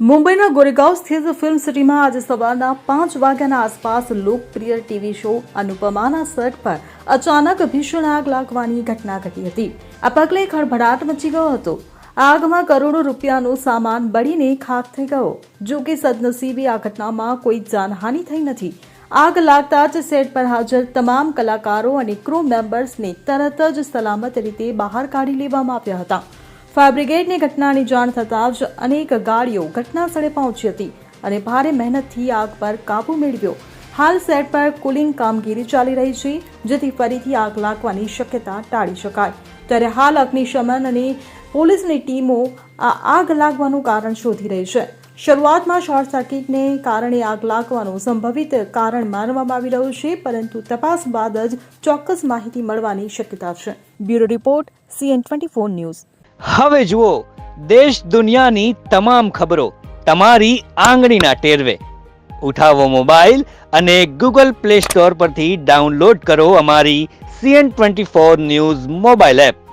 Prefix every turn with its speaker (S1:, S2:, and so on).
S1: મુંબઈના ગોરેગાંવ સ્થિત ફિલ્મ સિટીમાં આજે સવારના 5 વાગ્યાના આસપાસ લોકપ્રિય ટીવી શો અનુપમાના સેટ પર અચાનક ભીષણ આગ લાગવાની ઘટના ઘટી હતી. આ પગલે ખળભળાટ મચી ગયો હતો. આગમાં કરોડો રૂપિયાનો સામાન બળીને ખાખ થઈ ગયો. જો કે સદનસીબે આ ઘટનામાં કોઈ જાનહાનિ થઈ નથી. આગ લાગતા જ સેટ પર હાજર તમામ કલાકારો અને ક્રૂ મેમ્બર્સને તરત જ સલામત રીતે બહાર કાઢી લેવામાં આવ્યા હતા. ફાયર બ્રિગેડને ઘટનાની જાણ થતાં જ અનેક ગાડીઓ ઘટના સ્થળે પહોંચી હતી અને ભારે મહેનતથી આગ પર કાબૂ મેળવ્યો. હાલ સેટ પર કુલિંગ કામગીરી ચાલી રહી છે, જેથી ફરીથી આગ લાગવાની શક્યતા ટાળી શકાય. ત્યારે હાલ અગ્નિશમન અને પોલીસની ટીમો આ આગ લાગવાનું કારણ શોધી રહી છે. શરૂઆતમાં શોર્ટ સર્કિટને કારણે આગ લાગવાનું સંભવિત કારણ માનવામાં આવી રહ્યું છે, પરંતુ તપાસ બાદ જ ચોક્કસ માહિતી મળવાની શક્યતા છે. Bureau report CN24 news.
S2: હવે જુઓ દેશ દુનિયાની તમામ ખબરો તમારી આંગળીના ટેરવે. ઉઠાવો મોબાઈલ અને Google Play Store પરથી ડાઉનલોડ કરો અમારી CN24 ન્યૂઝ મોબાઈલ એપ.